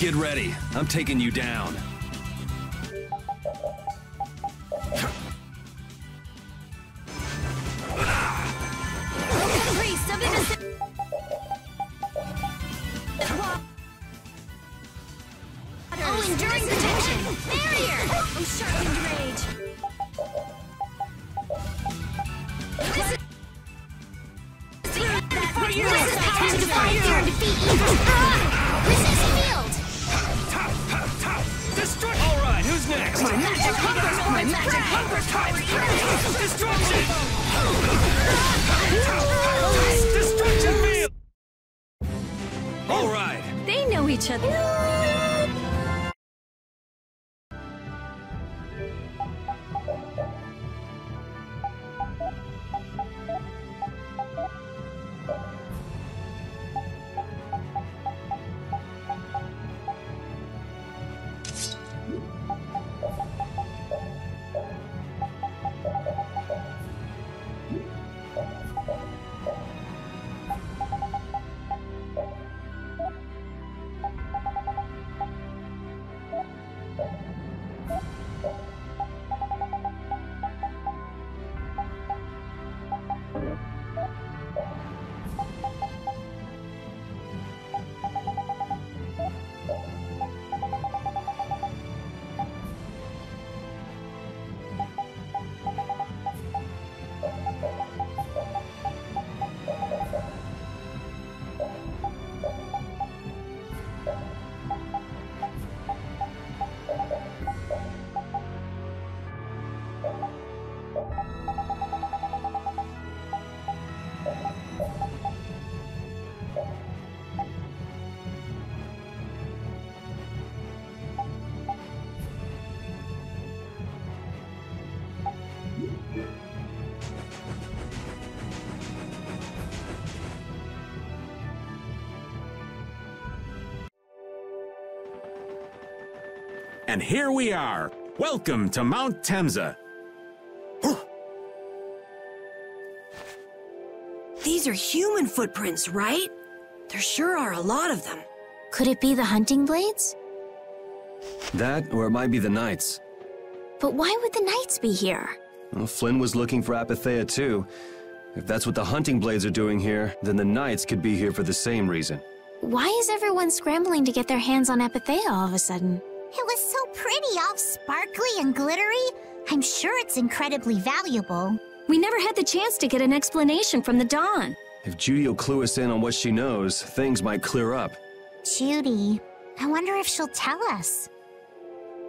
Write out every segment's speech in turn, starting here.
Get ready. I'm taking you down. Oh, enduring protection! Barrier! Oh, sharpened rage! This is power to defy fear and defeat evil! Resist field! Destroy! Alright, who's next? My magic hunger Destruction! Destruction field! Alright. They know each other. And here we are. Welcome to Mount Temza. These are human footprints, right? There sure are a lot of them. Could it be the hunting blades? That, or it might be the Knights. But why would the Knights be here? Well, Flynn was looking for Apatheia too. If that's what the hunting blades are doing here, then the Knights could be here for the same reason. Why is everyone scrambling to get their hands on Apatheia all of a sudden? It was so pretty, all sparkly and glittery. I'm sure it's incredibly valuable. We never had the chance to get an explanation from the Dawn. If Judy will clue us in on what she knows, things might clear up. Judy, I wonder if she'll tell us.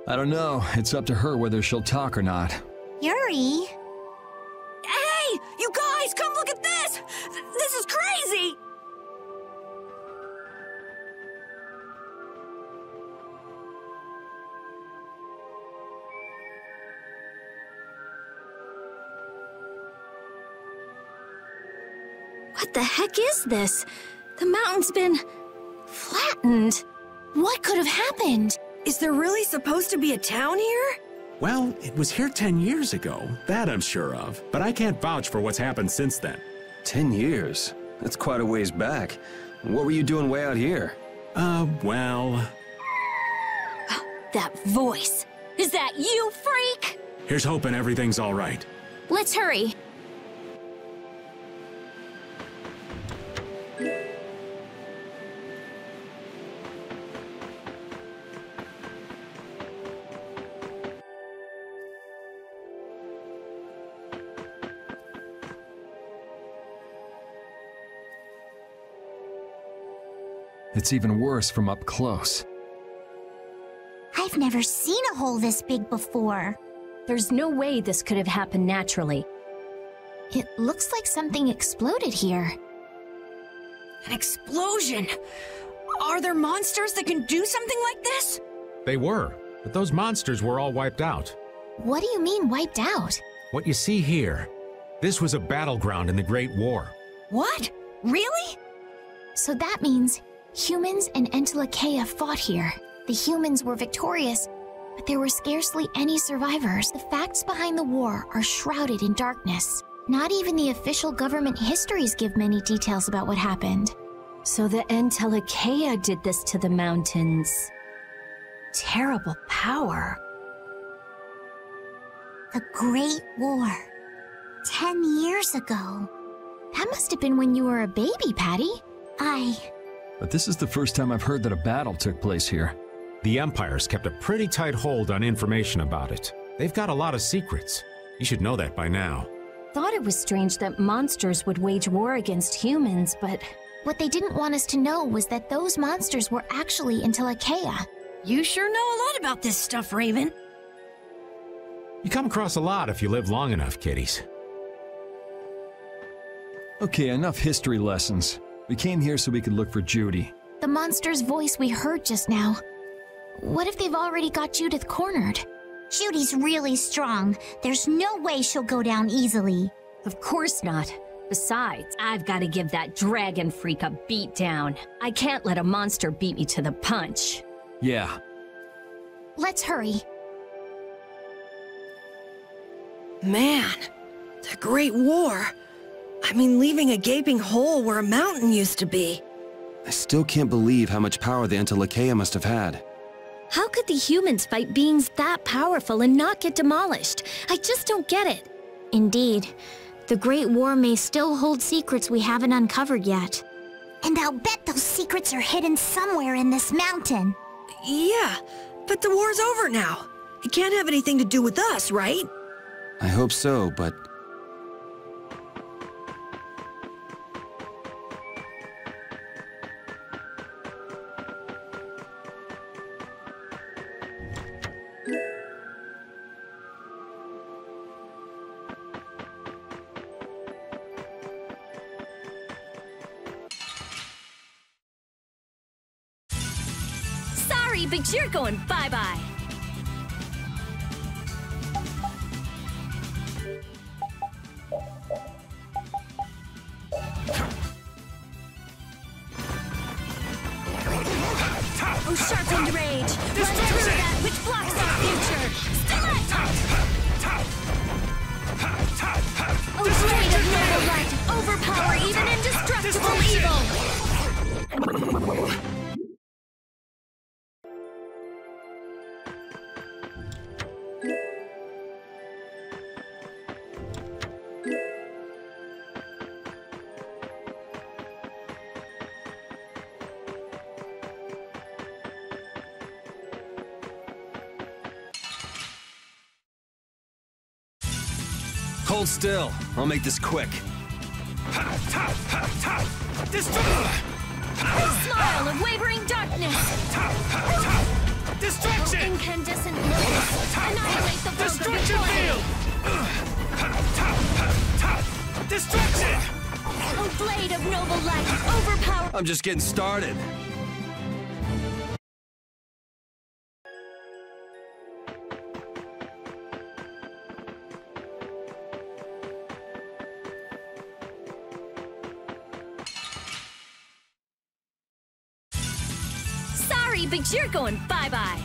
I don't know. It's up to her whether she'll talk or not. Yuri? Hey! You guys, come look at this! This is crazy! What the heck is this? The mountain's been flattened. What could have happened? Is there really supposed to be a town here? Well, it was here 10 years ago. That I'm sure of. But I can't vouch for what's happened since then. 10 years? That's quite a ways back. What were you doing way out here? Well... That voice. Is that you, freak? Here's hoping everything's all right. Let's hurry. It's even worse from up close. I've never seen a hole this big before. There's no way this could have happened naturally. It looks like something exploded here. An explosion! Are there monsters that can do something like this? They were, but those monsters were all wiped out. What do you mean, wiped out? What you see here, this was a battleground in the Great War. What? Really? So that means humans and Entelekea fought here. The humans were victorious, but there were scarcely any survivors. The facts behind the war are shrouded in darkness. Not even the official government histories give many details about what happened. So the Entelekea did this to the mountains. terrible power. The Great War. 10 years ago. That must have been when you were a baby, Patty. But this is the first time I've heard that a battle took place here. The Empire's kept a pretty tight hold on information about it. They've got a lot of secrets. You should know that by now. Thought it was strange that monsters would wage war against humans, but What they didn't want us to know was that those monsters were actually Entelekea. You sure know a lot about this stuff, Raven. You come across a lot if you live long enough, kiddies. Okay, enough history lessons. We came here so we could look for Judy. The monster's voice we heard just now. What if they've already got Judith cornered? Judy's really strong. There's no way she'll go down easily. of course not. Besides, I've got to give that dragon freak a beat down. I can't let a monster beat me to the punch. Yeah. Let's hurry. Man, the Great War. I mean, leaving a gaping hole where a mountain used to be. I still can't believe how much power the Entelekea must have had. How could the humans fight beings that powerful and not get demolished? I just don't get it. Indeed. The Great War may still hold secrets we haven't uncovered yet. And I'll bet those secrets are hidden somewhere in this mountain. Yeah, but the war's over now. It can't have anything to do with us, right? I hope so, but... Sorry, but you're going bye-bye. Oh, sharpened rage! Run through that which blocks our future! Still it! Oh, blade of noble light! Overpower even indestructible evil! Hold still. I'll make this quick. Smile of wavering darkness! Distraction! Oh, incandescent lotus! Annihilate the Destruction field! Distraction! Oh, blade of noble light! Overpower! I'm just getting started. Sorry, but you're going bye-bye.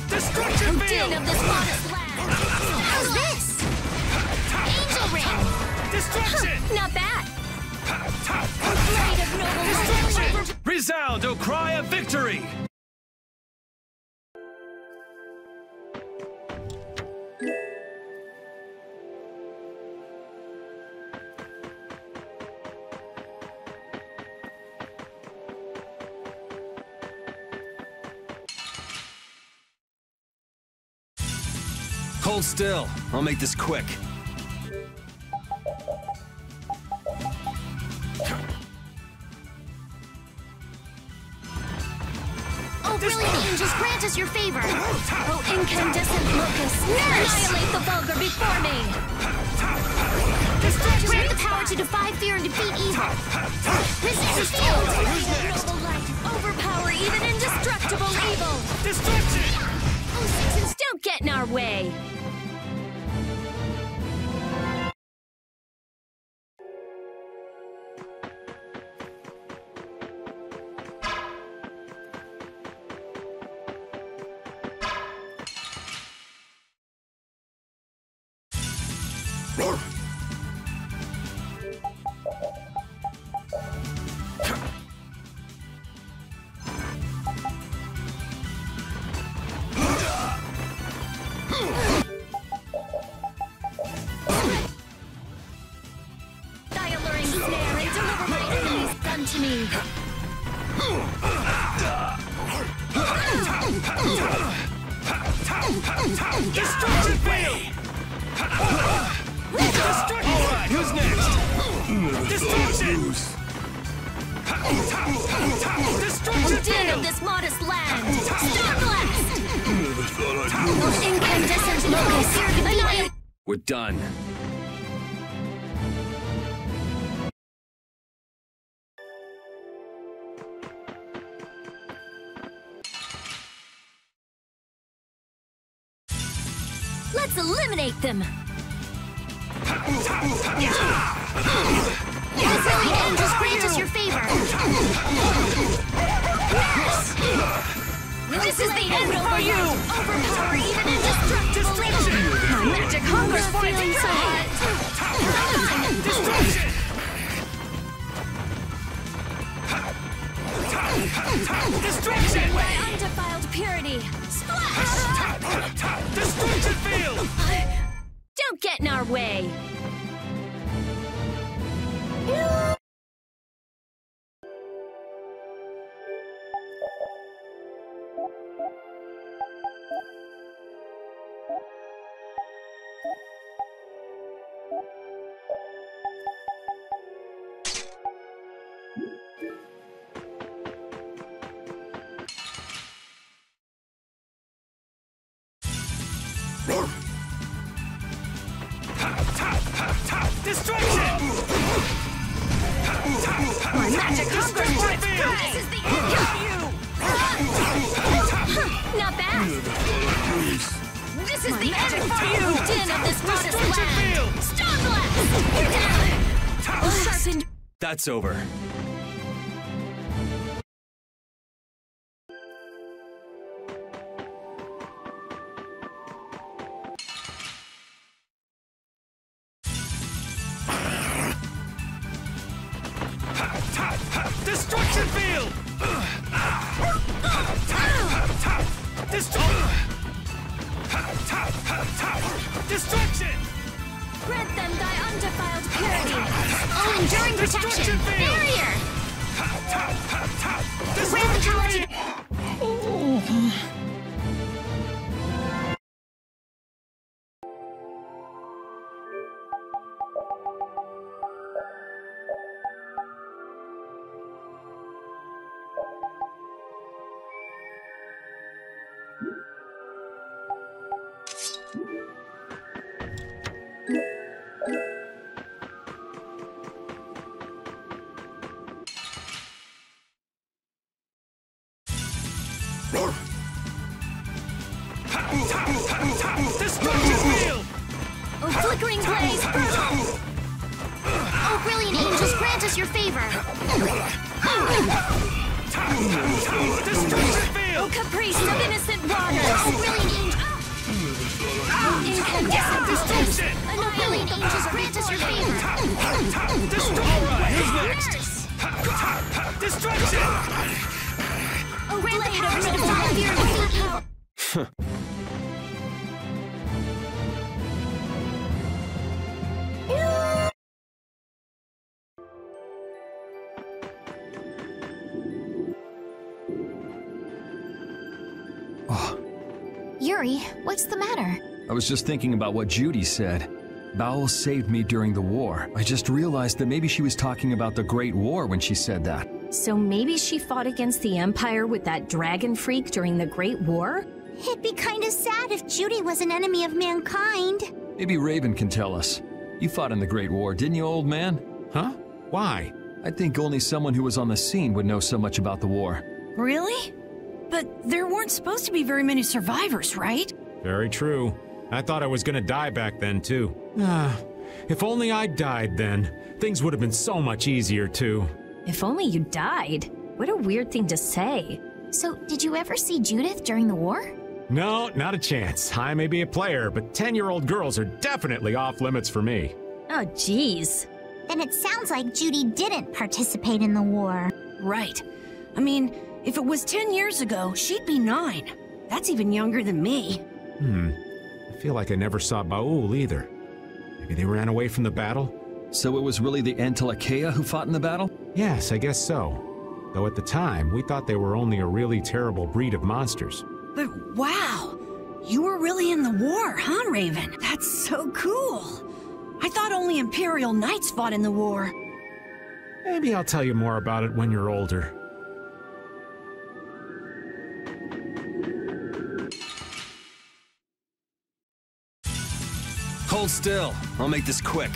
Destruction Oh, field! din of this modest land! How's this? Angel Ring! Destruction! Not bad! Oh, blade of noble light! Resound, O cry of victory! Hold still. I'll make this quick. Oh, brilliant angels, grant us your favor! Oh, incandescent locust! Annihilate the vulgar before me! Grant the power to defy fear and defeat evil! Resist the field! Blade of noble light! Overpower even indestructible evil! Destruction! Oh, citizens, don't get in our way! to me! Destruction field! Destruction! Alright, who's next? Destruction! Destruction Den of field! this modest land! Star Blast! Incandescent locust! Annihilate! We're done. Let's eliminate them! Brazilian angels grant us your favor. This is the end for you! Overpower even indestructible nature! My magic hunger feeling so hot! Destruction! Destruction! My undefiled purity! Splash! Destruction field! Don't get in our way! Destruction! My magic hunger for its prey! This is the end of you! Not bad! This is the end for you! Den of this modest Destruction land! field! Star Blast! You're down! Sharpened... That's over. Destruction field! Destruction! Grant them thy undefiled purity! Oh, enduring protection. Destruction field! Barrier. Destruction field! Destruction field! Oh, flickering blaze! Oh, brilliant angels grant us your favor. Destruction Oh, field! caprice of innocent waters! Oh, brilliant angels. Incandescent Destruction! Oh, brilliant angels grant us your favor. Alright, who's next? Destruction! Oh, grant the powers of divine fear and holy evil. Yuri, what's the matter? I was just thinking about what Judy said. Bowel saved me during the war. I just realized that maybe she was talking about the Great War when she said that. So maybe she fought against the Empire with that dragon freak during the Great War? It'd be kind of sad if Judy was an enemy of mankind. Maybe Raven can tell us. You fought in the Great War, didn't you, old man? Huh? Why? I think only someone who was on the scene would know so much about the war. Really? But there weren't supposed to be very many survivors, right? Very true. I thought I was gonna die back then, too. If only I died then. Things would have been so much easier, too. If only you died. What a weird thing to say. So, did you ever see Judith during the war? No, not a chance. I may be a player, but 10-year-old girls are definitely off limits for me. Oh, jeez. Then it sounds like Judy didn't participate in the war. Right. I mean, if it was 10 years ago, she'd be 9. That's even younger than me. I feel like I never saw Baul either. Maybe they ran away from the battle? So it was really the Entelekea who fought in the battle? Yes, I guess so. Though at the time, we thought they were only a really terrible breed of monsters. But wow! You were really in the war, huh, Raven? That's so cool! I thought only Imperial Knights fought in the war. Maybe I'll tell you more about it when you're older. Hold still. I'll make this quick.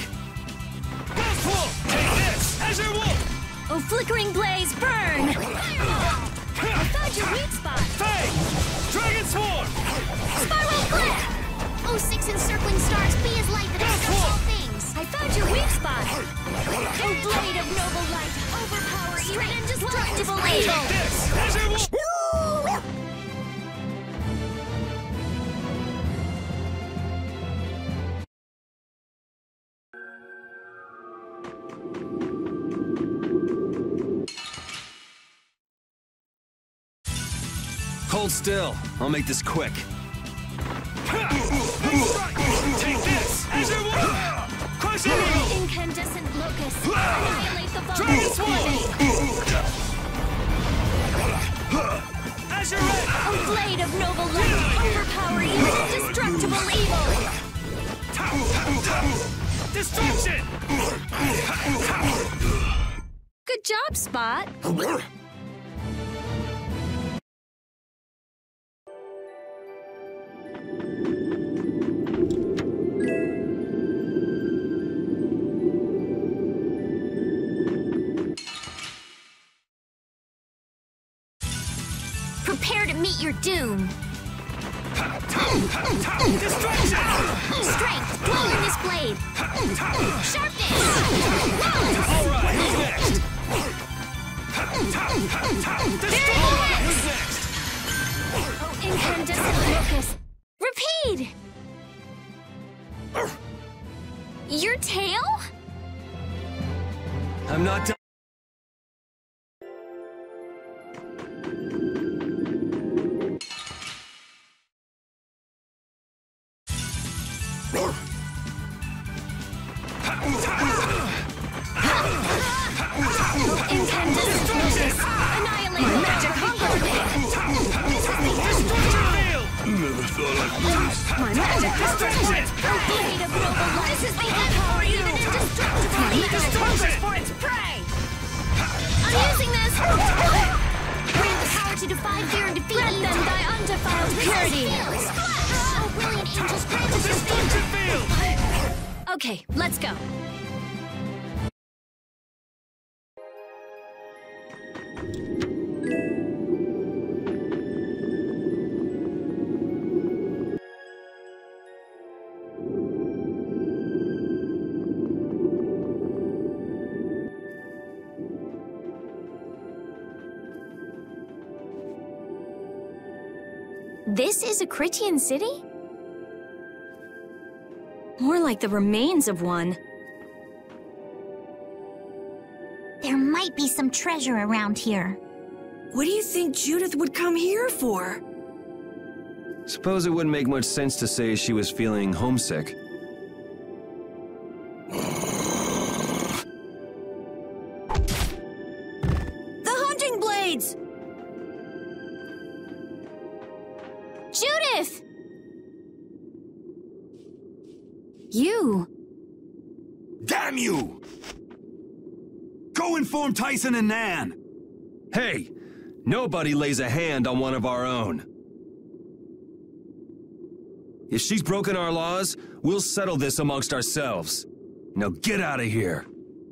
Ghost Wolf! Take this! Azure Wolf! Oh, flickering blaze, burn! I found your weak spot! Fang! Dragon Swarm! Spiral clip! Oh, 6 encircling stars, be as light that obscures all things. I found your weak spot! Oh, blade of noble light, overpower even indestructible evil! Take this! Azure Wolf! Hold still. I'll make this quick. Take this! Azure Wolf! Crush it! Incandescent locust, annihilate the Dragon vulnerable Swarm! Azure Red! Oh, blade of noble light, overpower even indestructible evil! Destruction! Good job, Spot! Prepare to meet your doom. Destruction! Strength, glow in this blade. Sharpness! Alright, who's next? Destroy! Who's next? Oh, incandescent locust! Repeat! Your tail? I'm not done. Incandescent locust! Annihilate the magic hunger! Destruction field! My magic destruction! Oh, blade of noble light! This is the overpower even indestructible evil! Destruction! For its prey! I'm using this! Grant the power to defy fear and defeat Grant them thy undefiled purity! Oh, brilliant angels, grant us your Destruction favor! field! Okay, let's go. This is a Critian city? More like the remains of one. There might be some treasure around here. What do you think Judith would come here for? Suppose it wouldn't make much sense to say she was feeling homesick. The hunting blades! Judith! You! Damn you! Go inform Tyson and Nan! Hey! Nobody lays a hand on one of our own. If she's broken our laws, we'll settle this amongst ourselves. Now get out of here.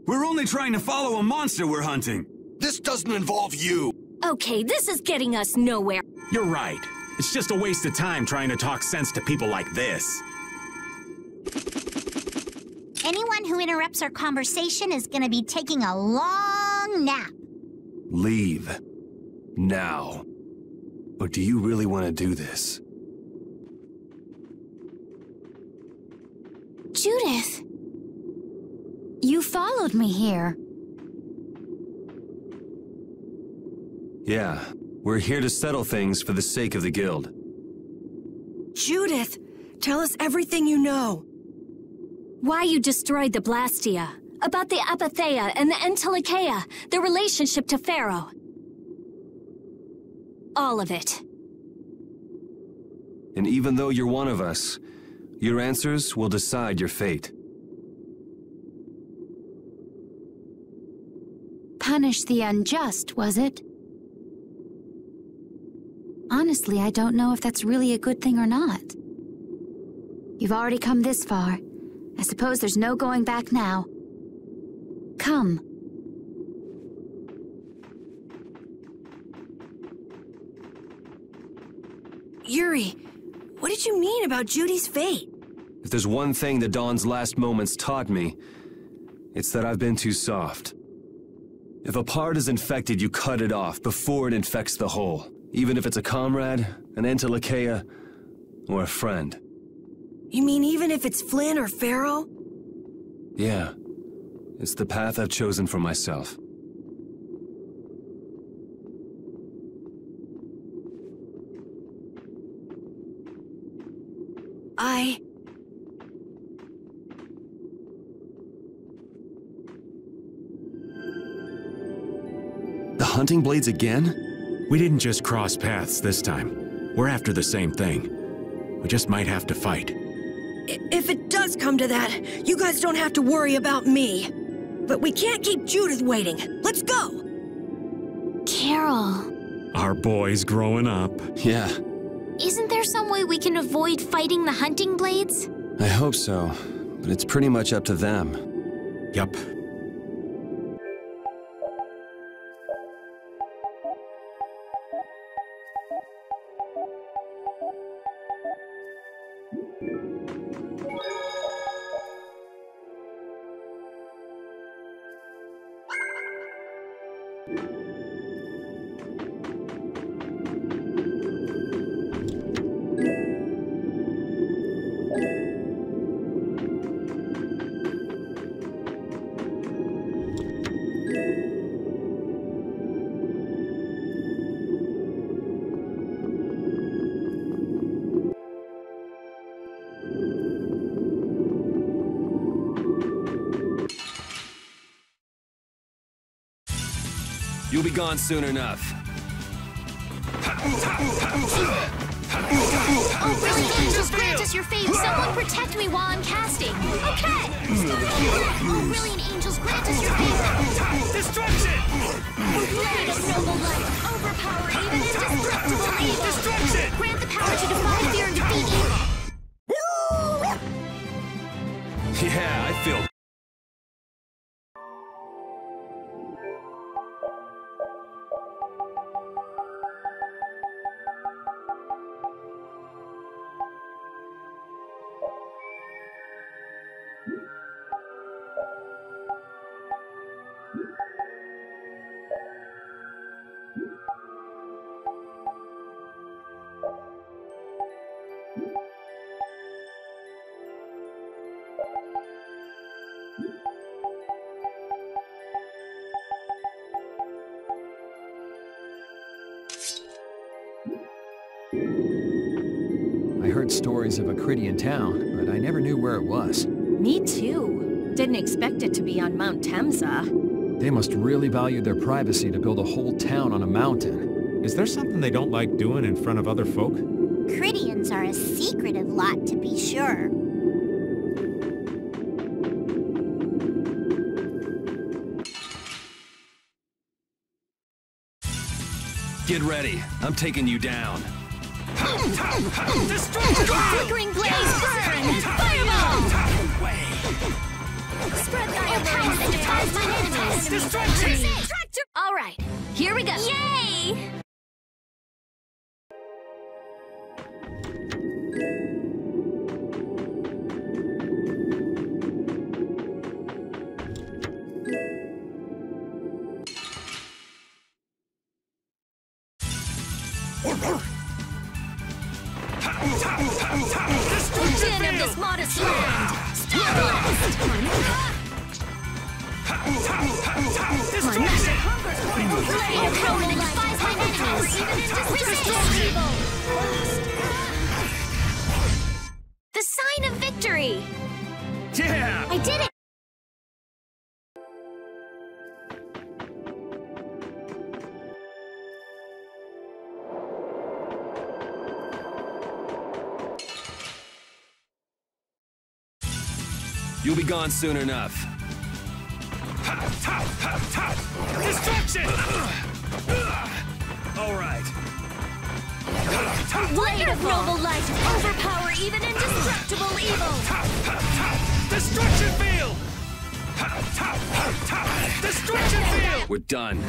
We're only trying to follow a monster we're hunting. This doesn't involve you. Okay, this is getting us nowhere. You're right. It's just a waste of time trying to talk sense to people like this. Anyone who interrupts our conversation is gonna be taking a long nap. Leave. Now. Or do you really want to do this? Judith! You followed me here. Yeah, we're here to settle things for the sake of the guild. Judith, tell us everything you know. Why you destroyed the Blastia. About the Apatheia and the Entelikeia, their relationship to Pharaoh. All of it. And even though you're one of us, your answers will decide your fate. Punish the unjust, was it? Honestly, I don't know if that's really a good thing or not. You've already come this far. I suppose there's no going back now. Come. Yuri, what did you mean about Judy's fate? If there's one thing that Dawn's last moments taught me, it's that I've been too soft. If a part is infected, you cut it off before it infects the whole. Even if it's a comrade, an Entelikeia, or a friend. You mean even if it's Flynn or Pharaoh? Yeah. It's the path I've chosen for myself. The hunting blades again? We didn't just cross paths this time. We're after the same thing. We just might have to fight. If it does come to that, you guys don't have to worry about me. But we can't keep Judith waiting. Let's go! Carol. Our boy's growing up. Yeah. Isn't there some way we can avoid fighting the hunting blades? I hope so, but it's pretty much up to them. Yup. You'll be gone soon enough. Oh, brilliant angels, grant us your fate. Someone protect me while I'm casting. Okay. Oh, brilliant angels, grant us your fate. Destruction! Blade of noble light, overpower even indestructible evil. Destruction! Grant the power to defy fear and defeat evil. Yeah, I feel... I heard stories of a Cridian town, but I never knew where it was. Me too. Didn't expect it to be on Mount Temza. They must really value their privacy to build a whole town on a mountain. Is there something they don't like doing in front of other folk? Cridians are a secretive lot, to be sure. Get ready. I'm taking you down. Flickering blaze, burn! Fireball! Spread thy embrace and defies my enemies! Destruction! All right, here we go. Yay! Din of this modest land! Starblast! Blade of Roman and defies my enemies! Resist evil! The sign of victory! Yeah! I did it! You'll be gone soon enough. Destruction! All right. Blade of noble light, overpower even indestructible evil. Destruction field! Destruction field! We're done.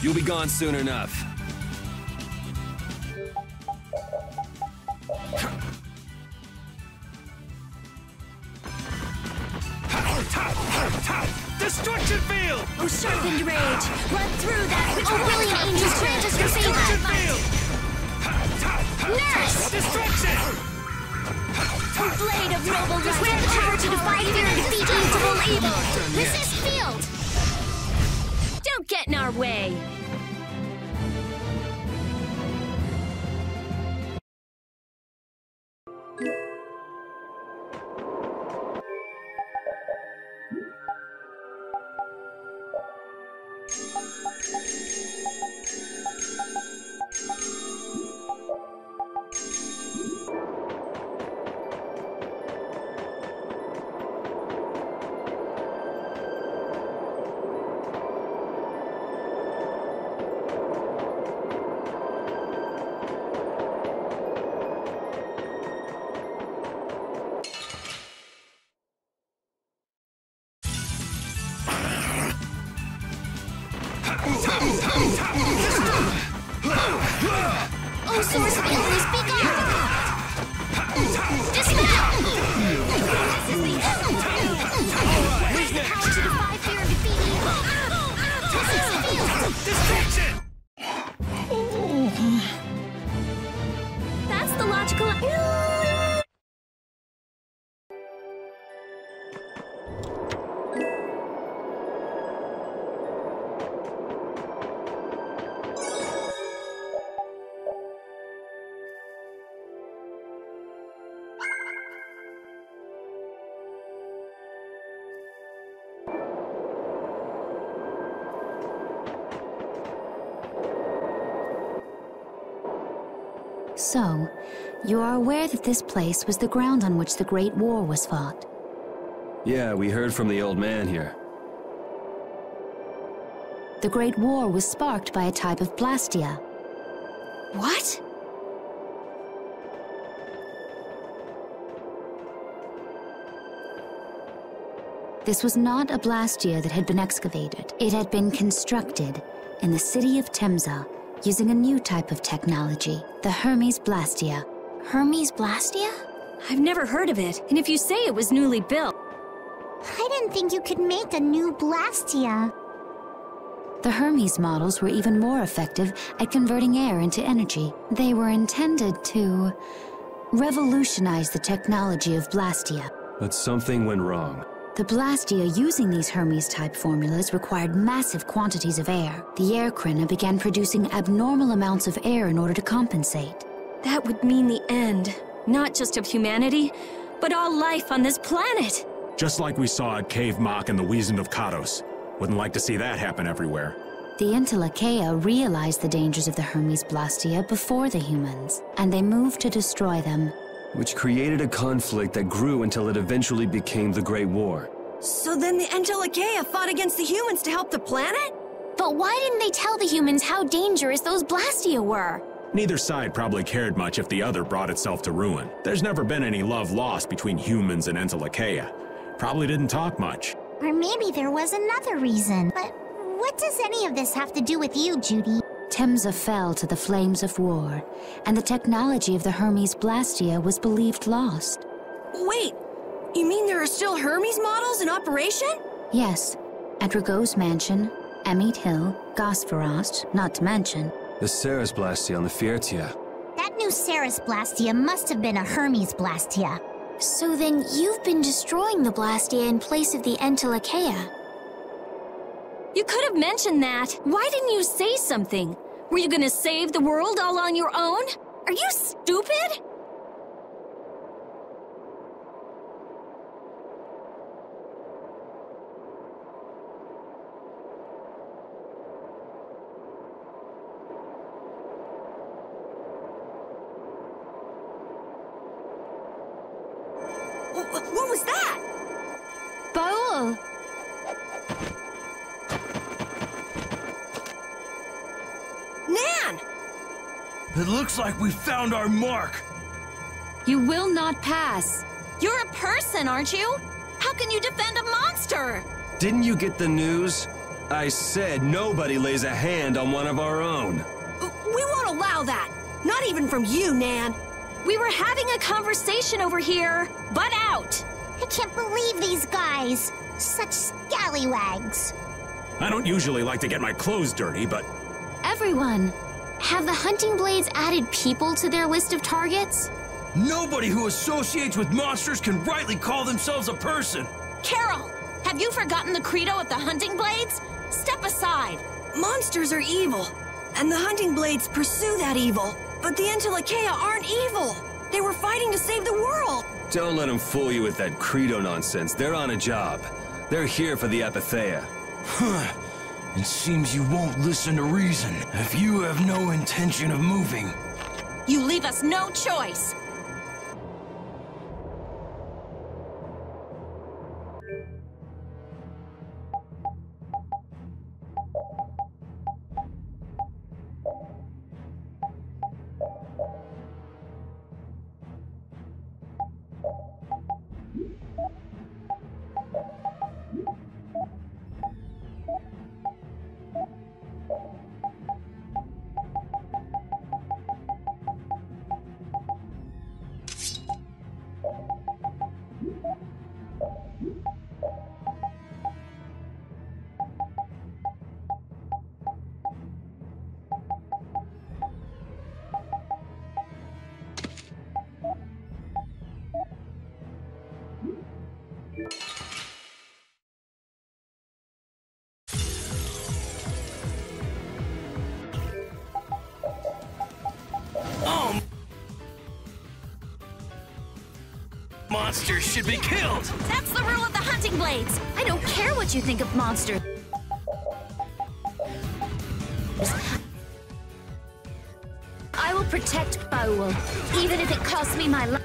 You'll be gone soon enough. Destruction field! Oh, sharpened rage, run through that which Oh, brilliant angels grant us your Destruction favor. field! Nurse! Destruction! Oh, blade of noble light, Wear the power to defy fear and defeat evil. evil. Resist field! Don't get in our way. Oh, source of evil, speak up! Dismount! Where's the power to defy fear and defeat evil? Resist field! Destruction! That's the logical... So, you are aware that this place was the ground on which the Great War was fought? Yeah, we heard from the old man here. The Great War was sparked by a type of Blastia. What? This was not a Blastia that had been excavated. It had been constructed in the city of Temza using a new type of technology, the Hermes Blastia. Hermes Blastia? I've never heard of it, and if you say it was newly built... I didn't think you could make a new Blastia. The Hermes models were even more effective at converting air into energy. They were intended to revolutionize the technology of Blastia. But something went wrong. The Blastia using these Hermes-type formulas required massive quantities of air. The Airkrina began producing abnormal amounts of air in order to compensate. That would mean the end, not just of humanity, but all life on this planet. Just like we saw at Cave Mach and the Wiesent of Kados. Wouldn't like to see that happen everywhere. The Intellicheia realized the dangers of the Hermes Blastia before the humans, and they moved to destroy them. Which created a conflict that grew until it eventually became the Great War. So then the Intellicheia fought against the humans to help the planet? But why didn't they tell the humans how dangerous those Blastia were? Neither side probably cared much if the other brought itself to ruin. There's never been any love lost between humans and Intellicheia. Probably didn't talk much. Or maybe there was another reason. But what does any of this have to do with you, Judy? Temza fell to the flames of war, and the technology of the Hermes Blastia was believed lost. Wait, you mean there are still Hermes models in operation? Yes, at Ragos Mansion, Emmett Hill, Gosferost, not to mention. The Ceres Blastia on the Fiertia. That new knew Sarah's Blastia must have been a Hermes Blastia. So then you've been destroying the Blastia in place of the Entelekea. You could have mentioned that. Why didn't you say something? Were you gonna save the world all on your own? Are you stupid? What was that? Baul! Nan! It looks like we found our mark. You will not pass. You're a person, aren't you? How can you defend a monster? Didn't you get the news? I said nobody lays a hand on one of our own. We won't allow that. Not even from you, Nan. We were having a conversation over here. Butt out! I can't believe these guys. Such scallywags. I don't usually like to get my clothes dirty, but... Everyone, have the hunting blades added people to their list of targets? Nobody who associates with monsters can rightly call themselves a person. Carol, have you forgotten the credo of the hunting blades? Step aside. Monsters are evil, and the hunting blades pursue that evil. But the Entelekea aren't evil. They were fighting to save the world. Don't let them fool you with that credo nonsense. They're on a job. They're here for the Epithea. It seems you won't listen to reason. If you have no intention of moving... You leave us no choice. Monsters should be killed! That's the rule of the hunting blades. I don't care what you think of monsters. I will protect Baul, even if it costs me my life.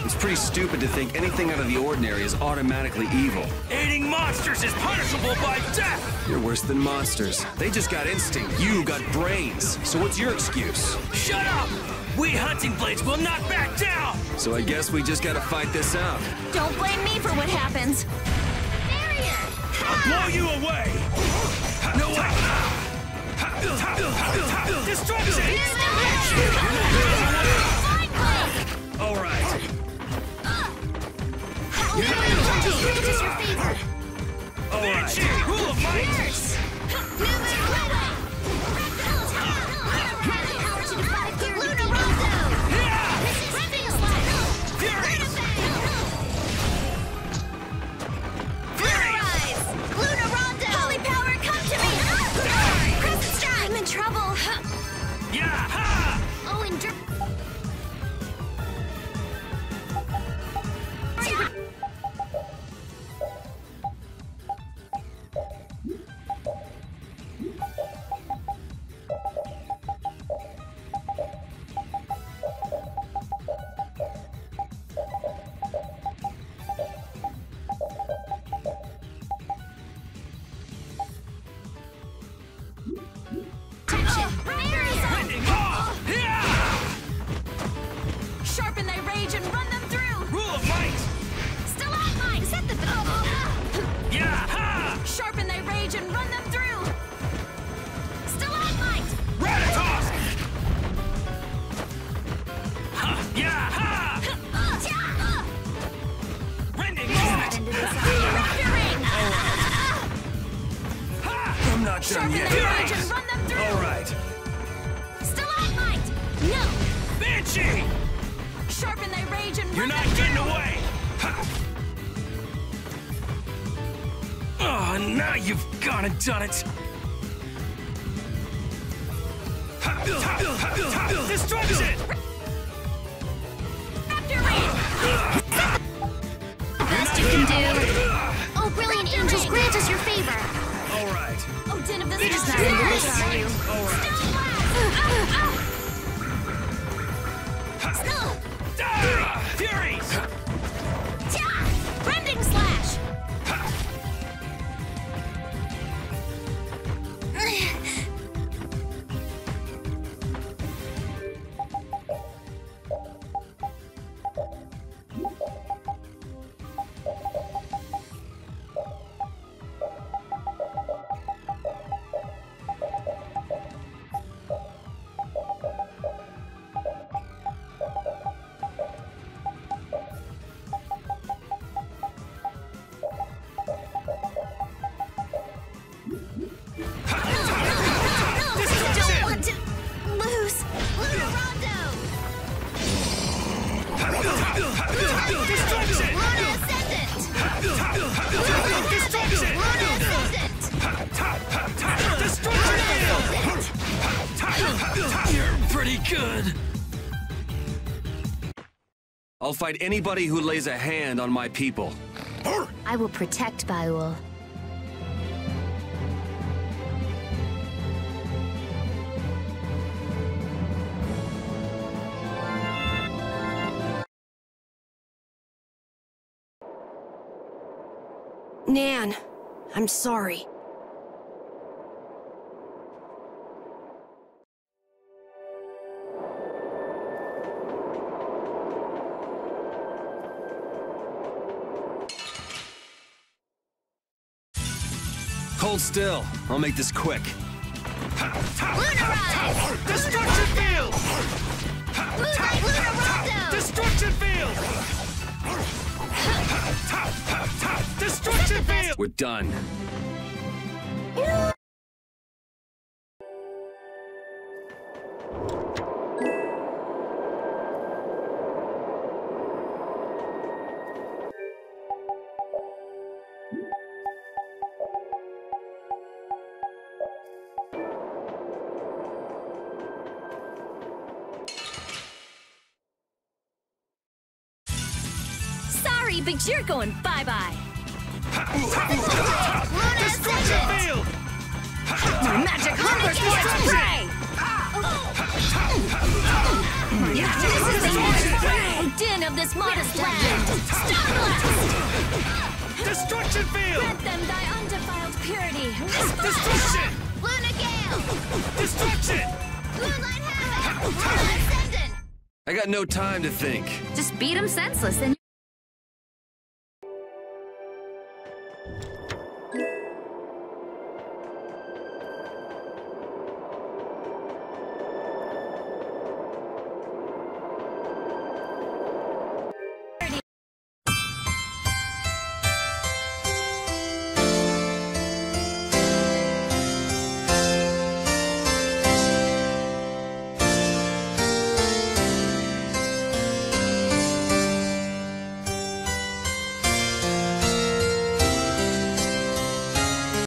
It's pretty stupid to think anything out of the ordinary is automatically evil. Aiding monsters is punishable by death! You're worse than monsters. They just got instinct. You got brains. So what's your excuse? Shut up! We hunting blades will not back down! So I guess we just gotta fight this out. Don't blame me for what happens. Barrier! I'll blow you away! No way! Destruction! All right. All right. Rule of might. not done Sharpen yet. their rage and run them through! All right. Stalagmite! No! Banshee! Sharpen thy rage and You're run not them getting through! away! Oh, now you've gone and done it! Destruction! Best you can do. Oh, brilliant angels, grant us your favor. All right. Oh, din of the They're just stars! not into this, are you? All right. Furies! Rending slash! You're pretty good. I'll fight anybody who lays a hand on my people. I will protect Baul. Nan, I'm sorry. Hold still. I'll make this quick. Lunarize! Destruction field! Moonlight Lunarondo! Destruction field! Destruction field! We're done. Sorry, but you're going bye-bye. Destruction field! My magic hunger for its prey! This is the din of this modest land. Destruction field! Grant them thy undefiled purity. Destruction! Luna Gale! Destruction! Moonlight Havoc! Luna Ascendant! I got no time to think. Just beat him senseless and...